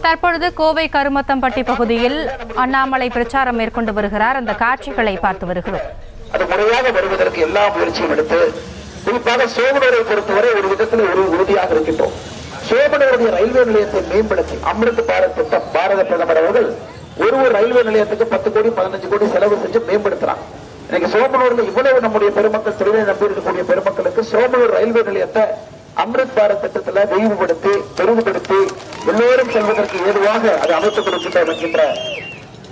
தற்பொழுது கோவை கருமத்தம்பட்டி பகுதியில் அண்ணாமலை பிரச்சாரம் மேற்கொண்டு வருகிறார். அந்த காட்சிகளை பார்த்து வருகிறோம். அது முறையாக வருவதற்கு எல்லா முயற்சியும் எடுத்து குறிப்பாக சோமனூரை பொறுத்தவரை ஒரு விதத்தில் ஒரு உறுதியாக இருக்கின்றோம். சோமனூருடைய ரயில்வே நிலையத்தை மேம்படுத்தி அமிர்த் பாரத் திட்டம் பாரத பிரதமர் அவர்கள் ஒரு ரயில்வே நிலையத்துக்கு 10 கோடி 15 கோடி செலவு செஞ்சு மேம்படுத்துறாங்க. இன்னைக்கு சோமனூர்ல இவ்வளவு நம்முடைய பெருமக்கள் தொழிலை நம்பி இருக்கக்கூடிய பெருமக்களுக்கு சோமனூர் ரயில்வே நிலையத்தை அமிர்த் பாரத் திட்டத்தில் விரிவுபடுத்தி பெரிவுபடுத்தி எல்லோரும் செல்வதற்கு ஏதுவாக அது அமைத்துக் கொடுக்கின்றோம் என்கின்ற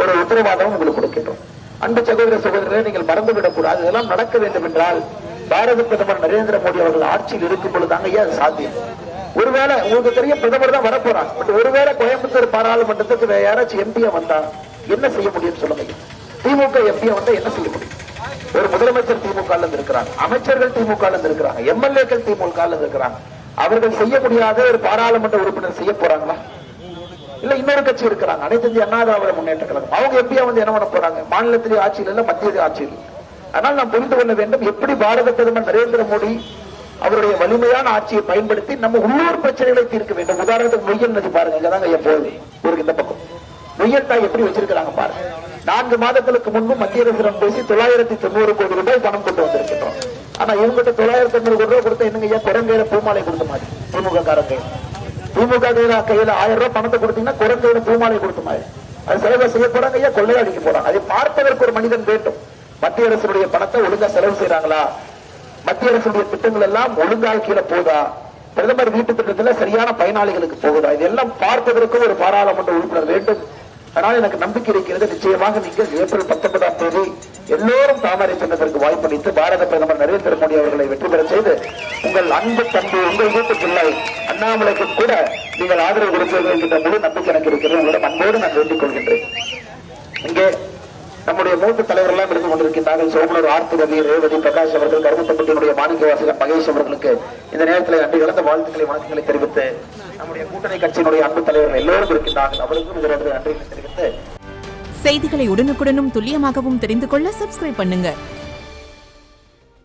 ஒரு உத்தரவாதம் உங்களுக்கு கொடுக்கின்றோம். அன்பு சகோதர சகோதரரை நீங்கள் மறந்துவிடக் கூடாது. இதெல்லாம் நடக்க வேண்டும் என்றால் பாரத பிரதமர் நரேந்திர மோடி அவர்கள் ஆட்சியில் இருக்கும் பொழுதுதாங்க ஏன் அது சாத்தியம். ஒருவேளை உங்களுக்கு தெரிய பிரதமர் தான் வரப்போறாங்க. பட் ஒருவேளை கோயம்புத்தூர் பாராளுமன்றத்துக்கு வேற யாராச்சும் எம்பியா வந்தா என்ன செய்ய முடியும் சொல்லுங்க. திமுக எம்பியா வந்தா என்ன செய்ய முடியும்? ஒரு முதலமைச்சர் திமுக இருக்கிறாங்க, அமைச்சர்கள் திமுக இருக்கிறாங்க, எம்எல்ஏக்கள் திமுக இருக்கிறாங்க. அவர்கள் செய்ய முடியாத ஒரு பாராளுமன்ற உறுப்பினர் செய்ய போறாங்களா? இல்ல இன்னொரு கட்சி இருக்கிறாங்க, அனைத்து இந்திய அண்ணா திராவிட முன்னேற்ற கழகம். அவங்க எம்பியா வந்து என்ன பண்ண போறாங்க? மாநிலத்திலே ஆட்சியில் இல்ல, மத்திய ஆட்சியில். ஆனால் நாம் புரிந்து கொள்ள வேண்டும், எப்படி பாரத பிரதமர் நரேந்திர மோடி அவருடைய வலிமையான ஆட்சியை பயன்படுத்தி நம்ம உள்ளூர் பிரச்சனைகளை தீர்க்க வேண்டும். உதாரணத்துக்கு நொய்யல் நதி பாருங்க, இங்கதாங்க எப்போது ஊருக்கு இந்த பக்கம் நொய்யல் தாய் எப்படி வச்சிருக்கிறாங்க பாருங்க. 4 மாதங்களுக்கு முன்பு மத்திய அரசிடம் பேசி 990 கோடி ரூபாய் பணம் கொண்டு வந்திருக்கிறோம். ஆனா இவங்கிட்ட 990 கோடி ரூபாய் கொடுத்த என்னங்க குரங்கையில பூமாலை கொடுத்த மாதிரி திமுக காரங்க. திமுக கையில 1000 ரூபாய் பணத்தை கொடுத்தீங்கன்னா குரங்கையில பூமாலை கொடுத்த மாதிரி அது செலவு செய்ய போறாங்க. ஐயா கொள்ளையடிக்க போறாங்க. அதை பார்ப்பதற்கு ஒரு மனிதன் வேண்டும். மத்திய அரசுடைய பணத்தை ஒழுங்கா செலவு செய்யறாங்களா? மத்திய அரசுடைய திட்டங்கள் எல்லாம் ஒழுங்காக கீழே போதா? பிரதமர் வீட்டு திட்டத்தில் சரியான பயனாளிகளுக்கு போகுதா? இதெல்லாம் பார்ப்பதற்கு ஒரு பாராளுமன்ற உறுப்பினர் வேண்டும். அதனால எனக்கு நம்பிக்கை இருக்கிறது, நிச்சயமாக நீங்கள் ஏப்ரல் 19ஆம் தேதி எல்லோரும் தாமரை சின்னத்திற்கு வாய்ப்பளித்து பாரத பிரதமர் நரேந்திர மோடி அவர்களை வெற்றி பெற செய்து உங்கள் அன்பு தம்பி உங்கள் வீட்டு பிள்ளை அண்ணாமலைக்கு கூட நீங்கள் ஆதரவு கொடுப்பீர்கள் என்கின்ற முழு நம்பிக்கை எனக்கு இருக்கிறது. உங்களிடம் அன்போடு நான் வேண்டிக் கொள்கின்றேன். இங்கே நம்முடைய மூத்த தலைவர் எல்லாம் இருந்து கொண்டிருக்கின்றார்கள். சோமனூர் ஆர்த்தி ரவி, ரேவதி, பிரகாஷ் அவர்கள், கருமத்தம்பட்டியினுடைய மாணிக்கவாசகன் மகேஷ் அவர்களுக்கு இந்த நேரத்தில் நன்றி கலந்த வாழ்த்துக்களை வணக்கங்களை தெரிவித்து நம்முடைய கூட்டணி கட்சியினுடைய அன்பு தலைவர்கள் எல்லோரும் இருக்கின்றார்கள். அவருக்கும் இதற்கு நன்றிகளை தெரிவித்து செய்திகளை உடனுக்குடனும் துல்லியமாகவும் தெரிந்து கொள்ள சப்ஸ்கிரைப் பண்ணுங்க.